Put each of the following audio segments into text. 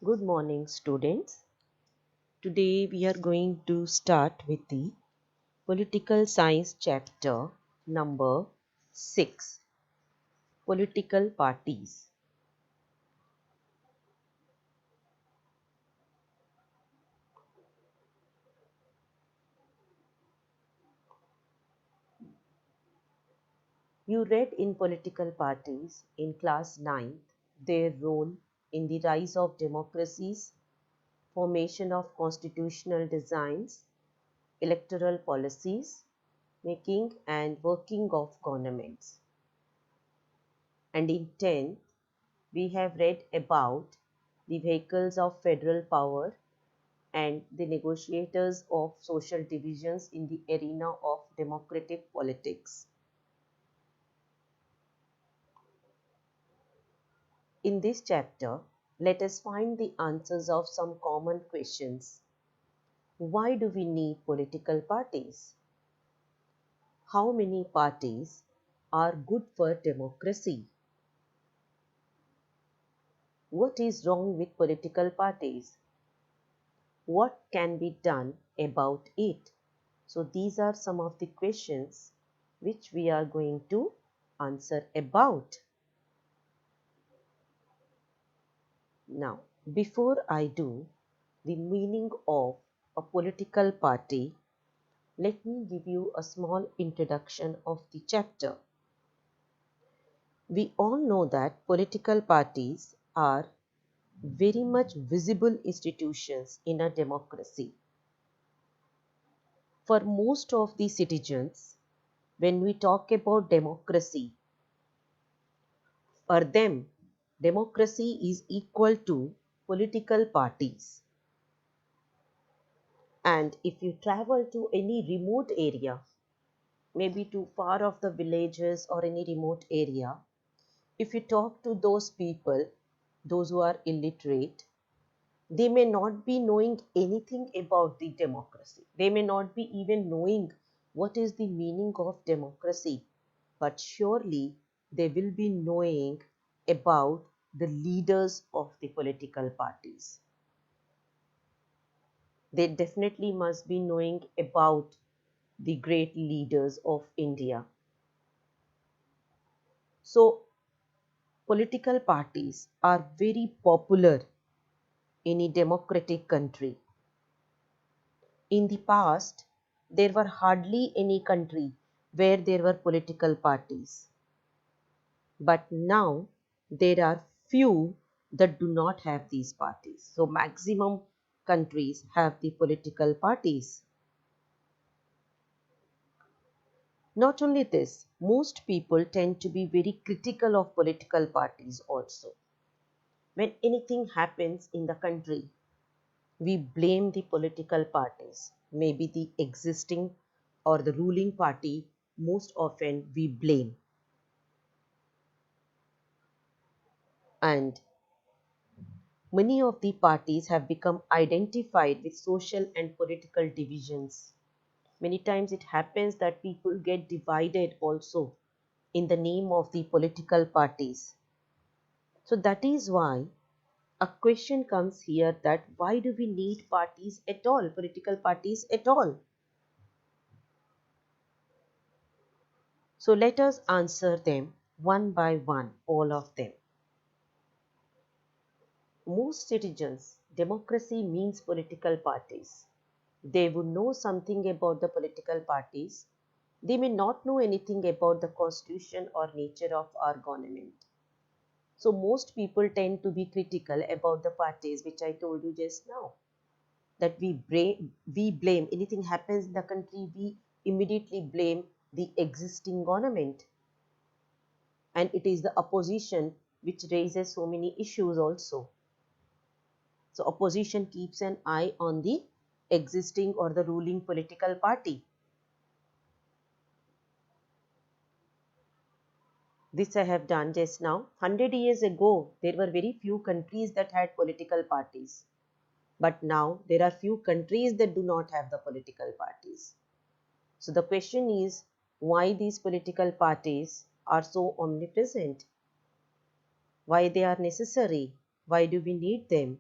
Good morning, students. Today we are going to start with the Political Science chapter number 6, Political Parties. You read in Political Parties in class 9th their role in the rise of democracies, formation of constitutional designs, electoral policies, making and working of governments. And in 10th, we have read about the vehicles of federal power and the negotiators of social divisions in the arena of democratic politics. In this chapter, let us find the answers of some common questions. Why do we need political parties? How many parties are good for democracy? What is wrong with political parties? What can be done about it? So these are some of the questions which we are going to answer about. Now, before I do the meaning of a political party, let me give you a small introduction of the chapter. We all know that political parties are very much visible institutions in a democracy. For most of the citizens, when we talk about democracy, for them, democracy is equal to political parties. And if you travel to any remote area, maybe too far off the villages or any remote area, if you talk to those people, those who are illiterate, they may not be knowing anything about the democracy. They may not be even knowing what is the meaning of democracy, but surely they will be knowing about the leaders of the political parties. They definitely must be knowing about the great leaders of India. So, political parties are very popular in a democratic country. In the past, there were hardly any country where there were political parties. But now, there are few that do not have these parties. So, maximum countries have the political parties. Not only this, most people tend to be very critical of political parties also. When anything happens in the country, we blame the political parties, maybe the existing or the ruling party, most often we blame. And many of the parties have become identified with social and political divisions. Many times it happens that people get divided also in the name of the political parties. So that is why a question comes here that why do we need parties at all, political parties at all? So let us answer them one by one, all of them. Most citizens, democracy means political parties. They would know something about the political parties. They may not know anything about the constitution or nature of our government. So most people tend to be critical about the parties, which I told you just now. That we blame anything happens in the country, we immediately blame the existing government, and it is the opposition which raises so many issues also. So opposition keeps an eye on the existing or the ruling political party. This I have done just now. 100 years ago there were very few countries that had political parties, but now there are few countries that do not have the political parties. So the question is, why these political parties are so omnipresent? Why they are necessary? Why do we need them?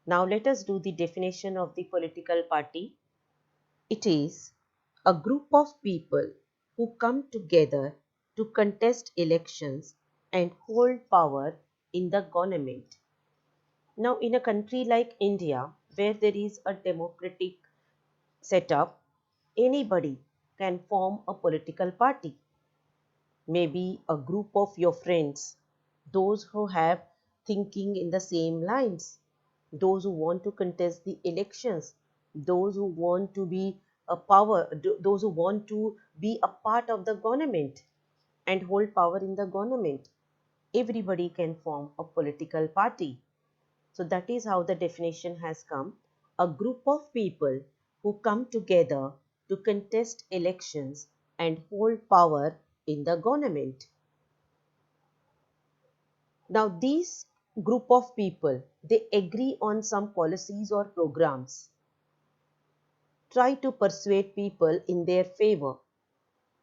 Now let us do the definition of the political party. It is a group of people who come together to contest elections and hold power in the government. Now, in a country like India, where there is a democratic setup, anybody can form a political party. Maybe a group of your friends, those who have thinking in the same lines, those who want to contest the elections, those who want to be a power, those who want to be a part of the government and hold power in the government. Everybody can form a political party. So that is how the definition has come. A group of people who come together to contest elections and hold power in the government. Now these group of people, they agree on some policies or programs, try to persuade people in their favor.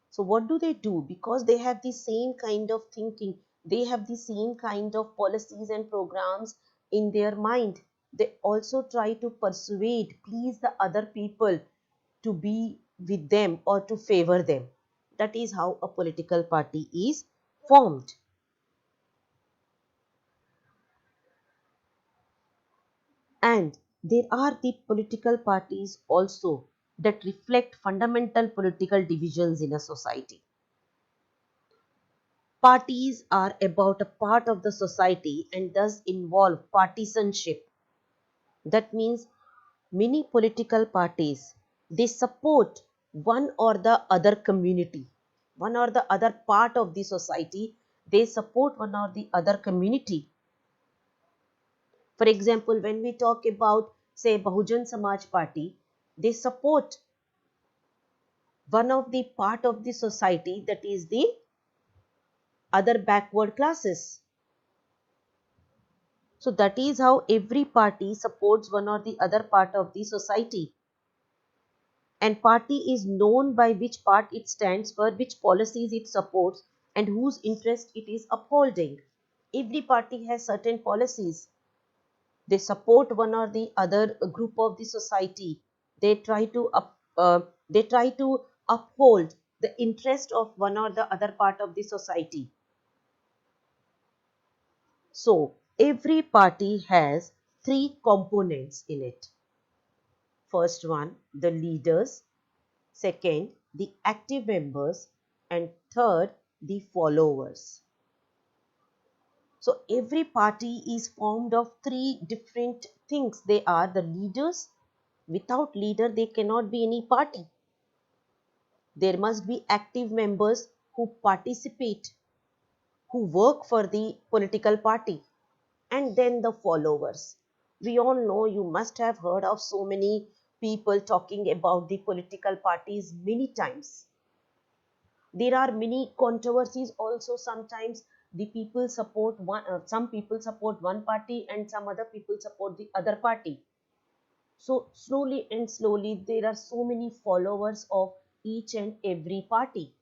So what do they do? Because they have the same kind of thinking, they have the same kind of policies and programs in their mind. They also try to persuade, please the other people to be with them or to favor them. That is how a political party is formed. And there are the political parties also that reflect fundamental political divisions in a society. Parties are about a part of the society and thus involve partisanship. That means many political parties, they support one or the other community, one or the other part of the society, they support one or the other community. For example, when we talk about say Bahujan Samaj Party, they support one of the part of the society, that is the other backward classes. So that is how every party supports one or the other part of the society. And party is known by which part it stands for, which policies it supports, and whose interest it is upholding. Every party has certain policies. They support one or the other group of the society. They try to uphold the interest of one or the other part of the society. So every party has three components in it. First one, the leaders. Second, the active members. And third, the followers. So every party is formed of three different things. They are the leaders. Without leader, there cannot be any party. There must be active members who participate, who work for the political party. And then the followers. We all know, you must have heard of so many people talking about the political parties many times. There are many controversies also. Sometimes the people support one, some people support one party and some other people support the other party. So slowly and slowly there are so many followers of each and every party.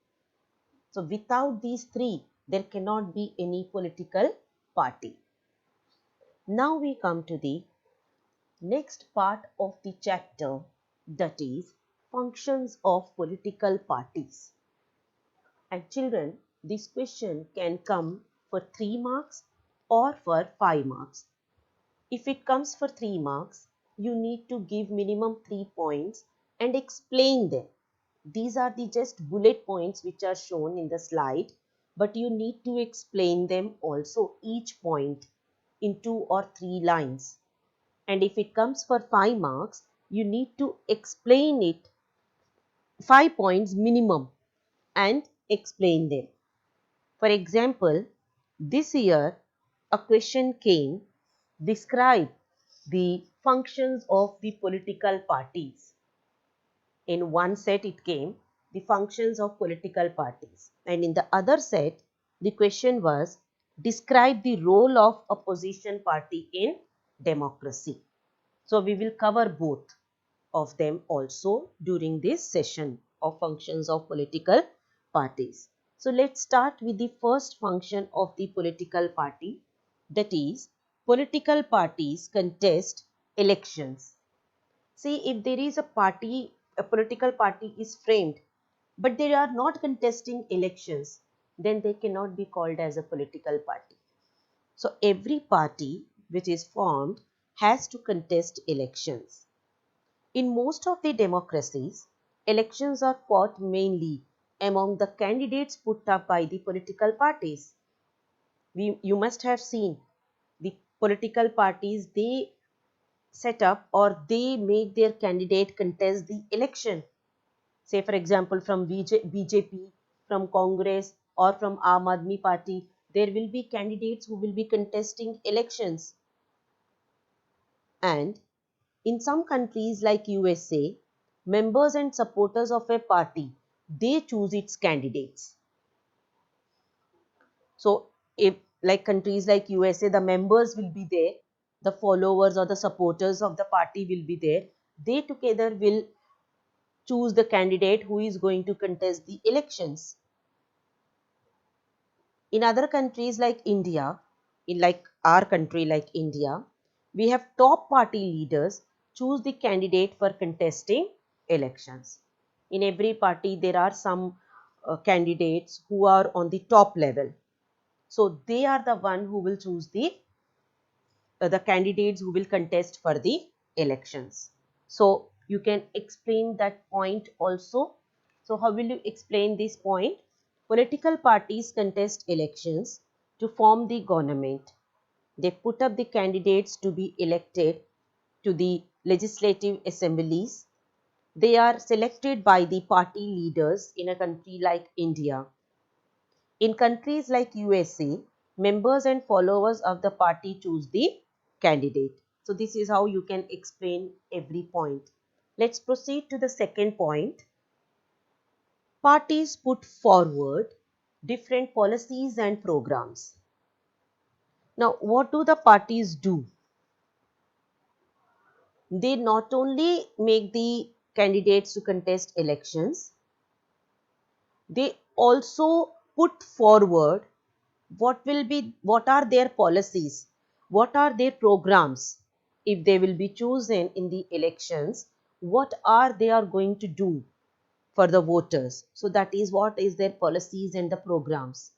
So without these three, there cannot be any political party. Now we come to the next part of the chapter, that is functions of political parties. And children, this question can come for 3 marks or for 5 marks. If it comes for 3 marks, you need to give minimum 3 points and explain them. These are the just bullet points which are shown in the slide, but you need to explain them also, each point in 2 or 3 lines. And if it comes for 5 marks, you need to explain it 5 points minimum and explain them. For example, this year a question came, describe the functions of the political parties. In one set it came, the functions of political parties, and in the other set the question was, describe the role of opposition party in democracy. So we will cover both of them also during this session of functions of political parties. So let's start with the first function of the political party, that is political parties contest elections. See, if there is a party, a political party is framed, but they are not contesting elections, then they cannot be called as a political party. So every party which is formed has to contest elections. In most of the democracies, elections are fought mainly among the candidates put up by the political parties. You must have seen the political parties, they set up or they make their candidate contest the election. Say for example from BJP, from Congress or from Aam Aadmi Party, there will be candidates who will be contesting elections. And in some countries like USA, members and supporters of a party, they choose its candidates. So if like countries like USA, the members will be there, the followers or the supporters of the party will be there. They together will choose the candidate who is going to contest the elections. In other countries like India, in like our country like India, we have top party leaders choose the candidate for contesting elections. In every party, there are some candidates who are on the top level. So they are the one who will choose the candidates who will contest for the elections. So you can explain that point also. So how will you explain this point? Political parties contest elections to form the government. They put up the candidates to be elected to the legislative assemblies. They are selected by the party leaders in a country like India. In countries like USA, members and followers of the party choose the candidate. So this is how you can explain every point. Let's proceed to the second point. Parties put forward different policies and programs. Now, what do the parties do? They not only make the candidates to contest elections, they also put forward what are their policies, what are their programs. If they will be chosen in the elections, what are they are going to do for the voters. So that is what is their policies and the programs.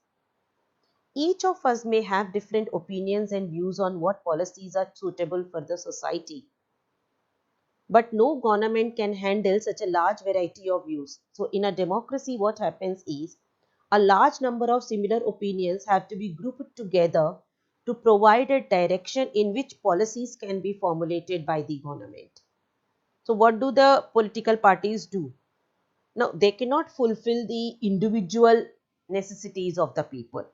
Each of us may have different opinions and views on what policies are suitable for the society, but no government can handle such a large variety of views. So in a democracy, what happens is a large number of similar opinions have to be grouped together to provide a direction in which policies can be formulated by the government. So what do the political parties do? Now they cannot fulfill the individual necessities of the people.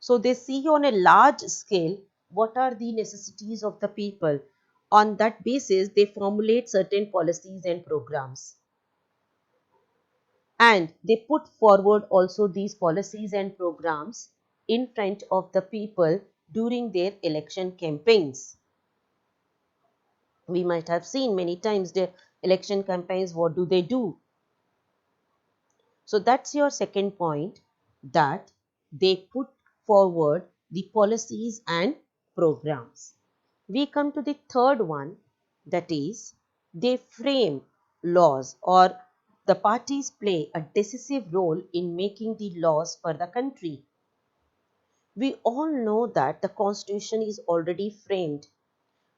So they see on a large scale what are the necessities of the people. On that basis, they formulate certain policies and programs. And they put forward also these policies and programs in front of the people during their election campaigns. We might have seen many times their election campaigns, what do they do? So that's your second point, that they put forward the policies and programs. We come to the third one, that is they frame laws, or the parties play a decisive role in making the laws for the country. We all know that the constitution is already framed,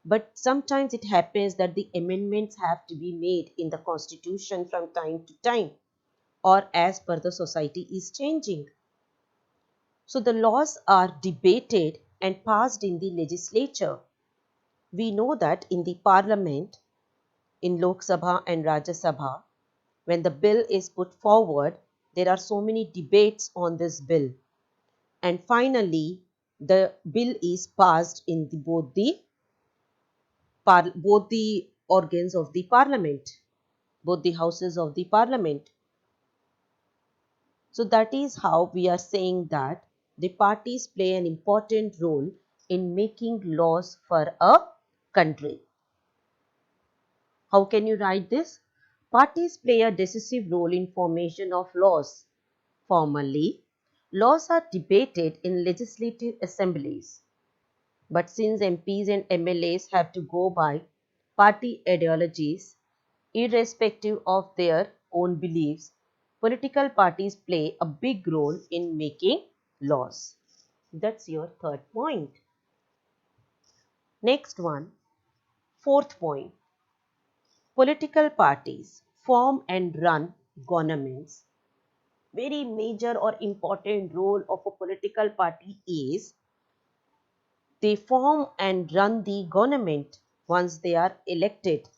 but sometimes it happens that the amendments have to be made in the constitution from time to time, or as per the society is changing. So the laws are debated and passed in the legislature. We know that in the parliament, in Lok Sabha and Rajya Sabha, when the bill is put forward, there are so many debates on this bill. And finally, the bill is passed in both the organs of the parliament, both the houses of the parliament. So that is how we are saying that the parties play an important role in making laws for a country. How can you write this? Parties play a decisive role in formation of laws. Formally, laws are debated in legislative assemblies. But since MPs and MLAs have to go by party ideologies, irrespective of their own beliefs, political parties play a big role in making laws. That's your third point. Next one, fourth point. Political parties form and run governments. Very major or important role of a political party is they form and run the government once they are elected.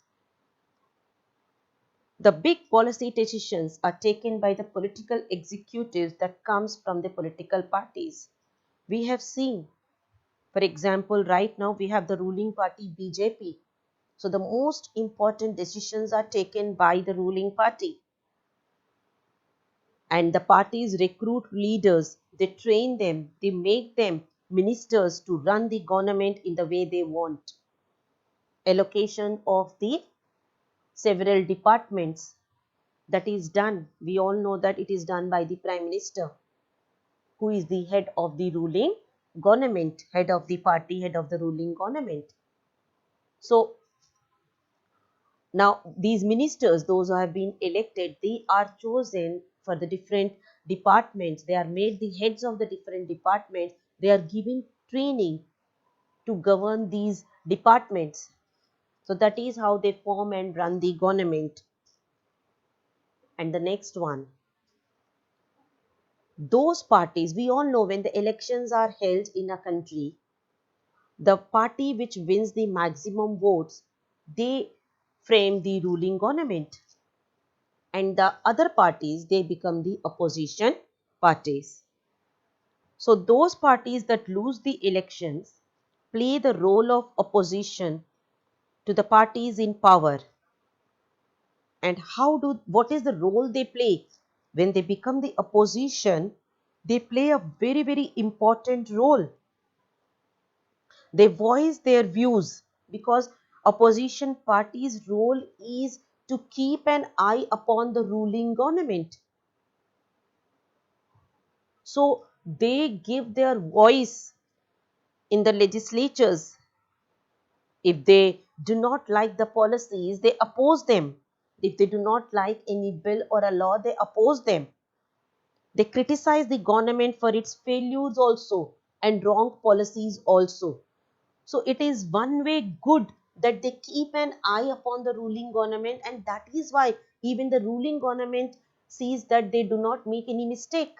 The big policy decisions are taken by the political executives that comes from the political parties. We have seen, for example, right now we have the ruling party BJP. So the most important decisions are taken by the ruling party. And the parties recruit leaders, they train them, they make them ministers to run the government in the way they want. Allocation of the several departments, that is done. We all know that it is done by the Prime Minister, who is the head of the ruling government, head of the party, head of the ruling government. So now these ministers, those who have been elected, they are chosen for the different departments. They are made the heads of the different departments. They are given training to govern these departments. So that is how they form and run the government. And the next one, those parties, we all know when the elections are held in a country, the party which wins the maximum votes, they frame the ruling government, and the other parties, they become the opposition parties. So those parties that lose the elections play the role of opposition to the parties in power. And what is the role they play when they become the opposition? They play a very important role. They voice their views, because opposition parties' role is to keep an eye upon the ruling government. So they give their voice in the legislatures. If they do not like the policies, they oppose them. If they do not like any bill or a law, they oppose them. They criticize the government for its failures also and wrong policies also. So it is one way good that they keep an eye upon the ruling government, and that is why even the ruling government sees that they do not make any mistake,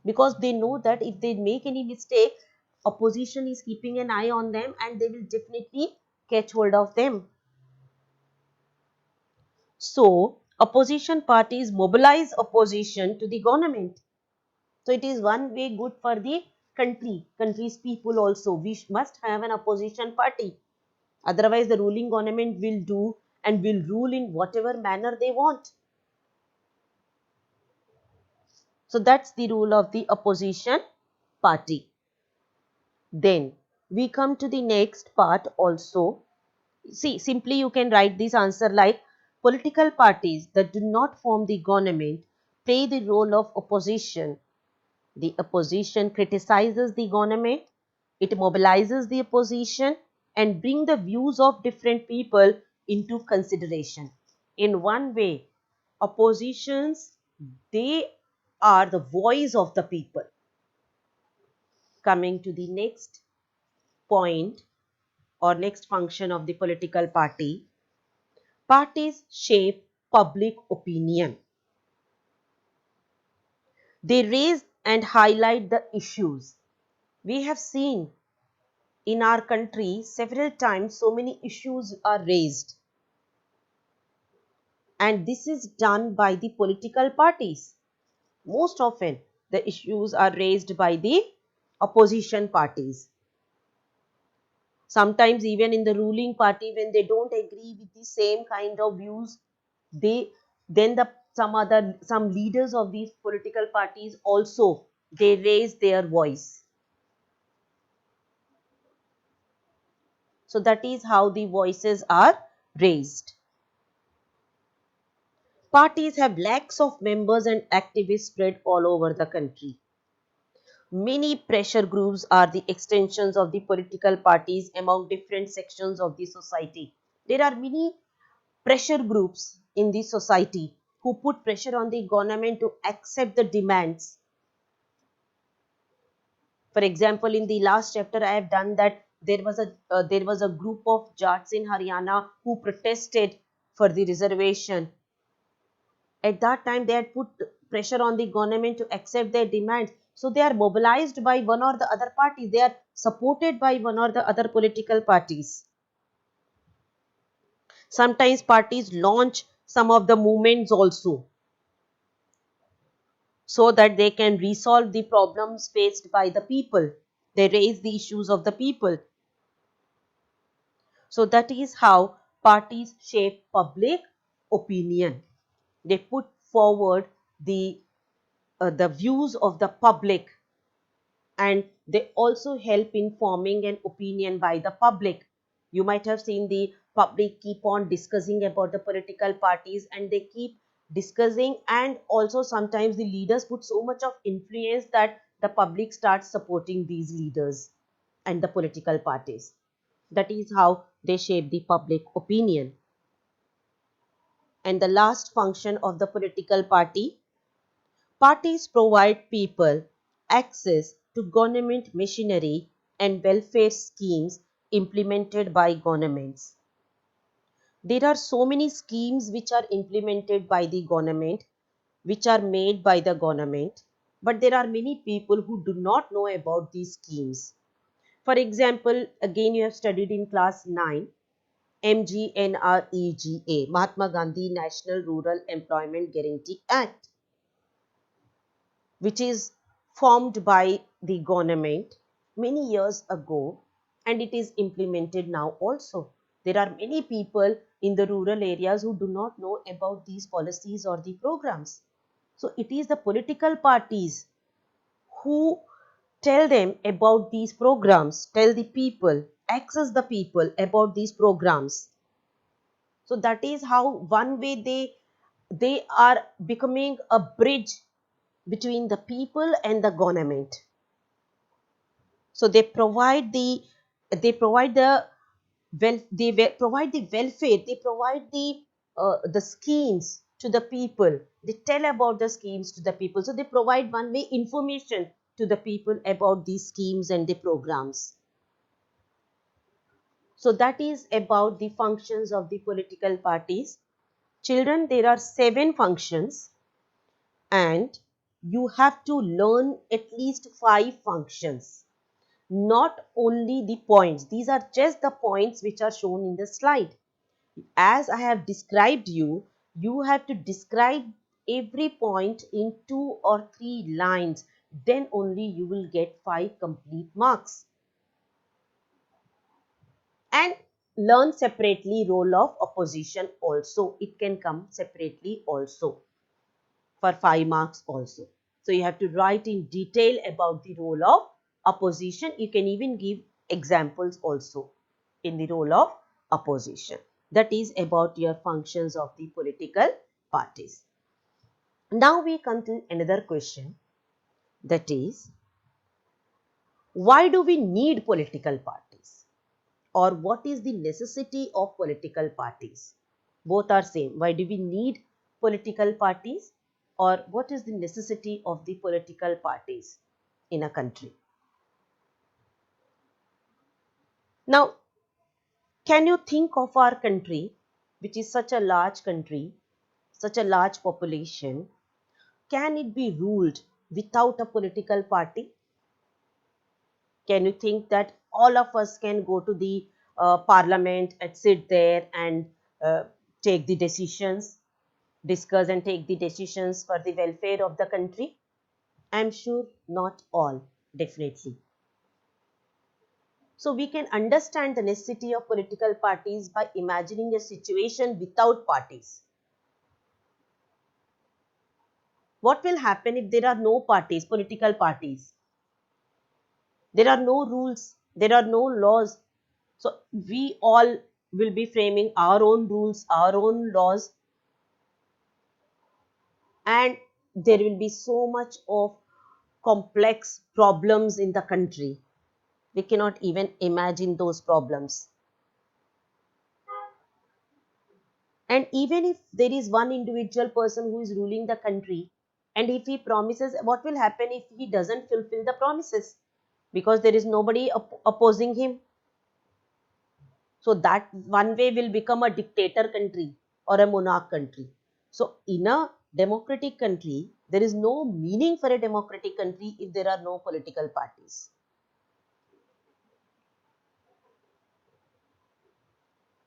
because they know that if they make any mistake, opposition is keeping an eye on them and they will definitely catch hold of them. So opposition parties mobilize opposition to the government. So it is one way good for the country's people also. We must have an opposition party. Otherwise, the ruling government will do and will rule in whatever manner they want. So that's the rule of the opposition party. Then we come to the next part also. See, simply you can write this answer like political parties that do not form the government play the role of opposition. The opposition criticizes the government, it mobilizes the opposition and bring the views of different people into consideration. In one way, oppositions, they are the voice of the people. Coming to the next point or next function of the political party, parties shape public opinion. They raise and highlight the issues. We have seen in our country several times so many issues are raised, and this is done by the political parties. Most often the issues are raised by the opposition parties. Sometimes even in the ruling party, when they don't agree with the same kind of views, they then some leaders of these political parties also, they raise their voice. So that is how the voices are raised. Parties have lakhs of members and activists spread all over the country. Many pressure groups are the extensions of the political parties among different sections of the society. There are many pressure groups in the society who put pressure on the government to accept the demands. For example, in the last chapter, I have done that there was a group of Jats in Haryana who protested for the reservation. At that time, they had put pressure on the government to accept their demands. So they are mobilized by one or the other party. They are supported by one or the other political parties. Sometimes parties launch some of the movements also so that they can resolve the problems faced by the people. They raise the issues of the people. So that is how parties shape public opinion. They put forward the views of the public, and they also help in forming an opinion by the public. You might have seen the public keep on discussing about the political parties, and they keep discussing, and also sometimes the leaders put so much of influence that the public starts supporting these leaders and the political parties. That is how they shape the public opinion. And the last function of the political party: parties provide people access to government machinery and welfare schemes implemented by governments. There are so many schemes which are implemented by the government, which are made by the government, but there are many people who do not know about these schemes. For example, again, you have studied in class 9, MGNREGA, Mahatma Gandhi National Rural Employment Guarantee Act, which is formed by the government many years ago, and it is implemented now also. There are many people in the rural areas who do not know about these policies or the programs. So it is the political parties who tell them about these programs, tell the people, access the people about these programs. So that is how one way they are becoming a bridge between the people and the government. So they provide the provide the welfare, they provide the schemes to the people, they tell about the schemes to the people. So they provide one way information to the people about these schemes and the programs. So that is about the functions of the political parties. Children, there are 7 functions, and you have to learn at least 5 functions, not only the points. These are just the points which are shown in the slide. As I have described you, you have to describe every point in 2 or 3 lines. Then only you will get 5 complete marks. And learn separately role of opposition also. It can come separately also for 5 marks also. So you have to write in detail about the role of opposition. You can even give examples also in the role of opposition. That is about your functions of the political parties. Now we come to another question, that is, why do we need political parties, or what is the necessity of political parties? Both are same. Why do we need political parties, or what is the necessity of the political parties in a country? Now, can you think of our country, which is such a large country, such a large population, can it be ruled without a political party? Can you think that all of us can go to the parliament and sit there and uh, take the decisions, discuss and take the decisions for the welfare of the country? I'm sure not all, definitely. So we can understand the necessity of political parties by imagining a situation without parties. What will happen if there are no parties, political parties? There are no rules, there are no laws. So we all will be framing our own rules, our own laws, and there will be so much of complex problems in the country. We cannot even imagine those problems. And even if there is one individual person who is ruling the country, and if he promises, what will happen if he doesn't fulfill the promises? Because there is nobody opposing him. So that one way will become a dictator country or a monarch country. So in a democratic country, there is no meaning for a democratic country if there are no political parties.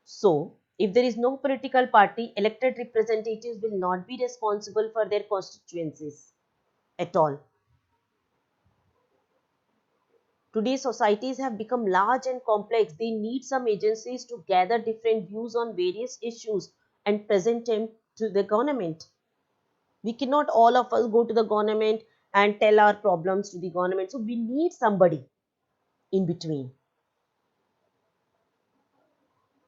So if there is no political party, elected representatives will not be responsible for their constituencies at all. Today, societies have become large and complex. They need some agencies to gather different views on various issues and present them to the government. We cannot all of us go to the government and tell our problems to the government. So we need somebody in between.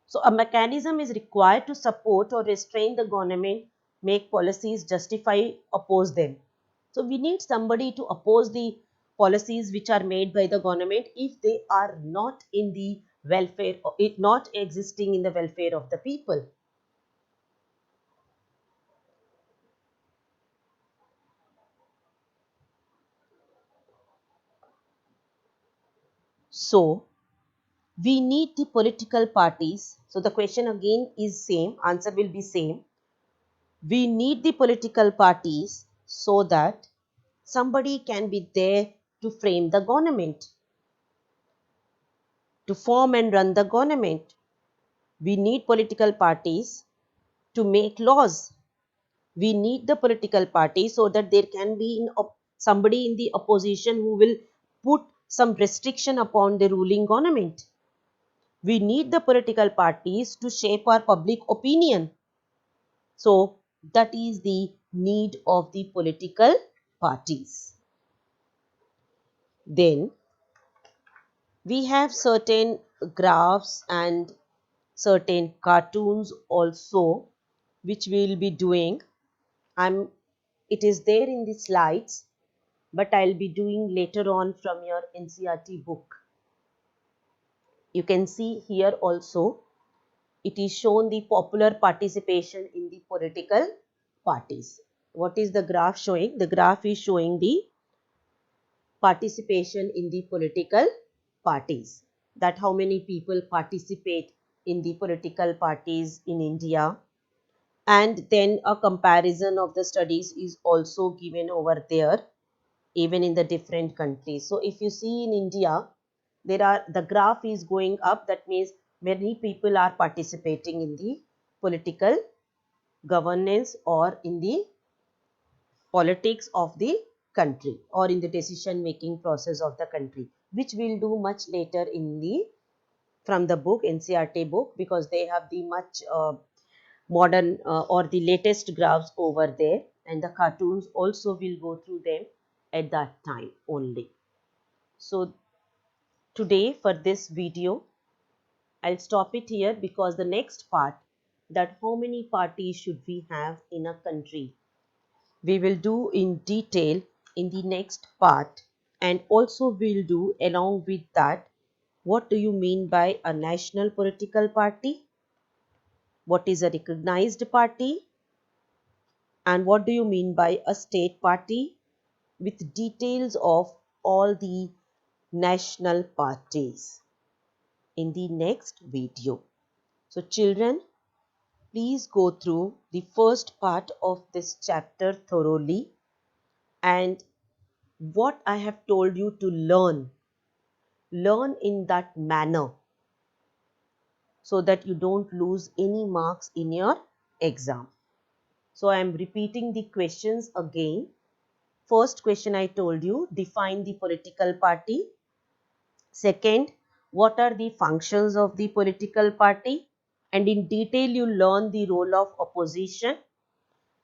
So a mechanism is required to support or restrain the government, make policies, justify, oppose them. So we need somebody to oppose the policies which are made by the government if they are not in the welfare, or it not existing in the welfare of the people. So we need the political parties. So the question again is same, answer will be same. We need the political parties so that somebody can be there to frame the government, to form and run the government. We need political parties to make laws. We need the political party so that there can be somebody in the opposition who will put some restriction upon the ruling government. We need the political parties to shape our public opinion. So that is the need of the political parties. Then we have certain graphs and certain cartoons also which we will be doing. It is there in the slides, but I'll be doing later on from your NCERT book. You can see here also it is shown the popular participation in the political parties. What is the graph showing? The graph is showing the participation in the political parties. That how many people participate in the political parties in India. And then a comparison of the studies is also given over there, even in the different countries. So if you see in India, the graph is going up. That means many people are participating in the political governance or in the politics of the country or in the decision making process of the country, which we'll do much later in the from the book NCERT book, because they have the much modern or the latest graphs over there, and the cartoons also will go through them at that time only. So today for this video I'll stop it here, because the next part, that how many parties should we have in a country, we will do in detail in the next part. And also we'll do along with that, what do you mean by a national political party, what is a recognized party, and what do you mean by a state party, with details of all the national parties in the next video. So children, please go through the first part of this chapter thoroughly, and what I have told you to learn in that manner, so that you don't lose any marks in your exam. So I am repeating the questions again. First question I told you, define the political party. Second, what are the functions of the political party? And in detail you learn the role of opposition.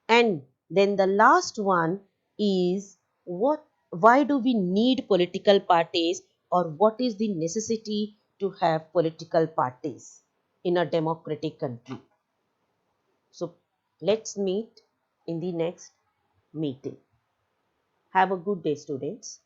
And then the last one is, why do we need political parties, or what is the necessity to have political parties in a democratic country? So let's meet in the next meeting. Have a good day, students.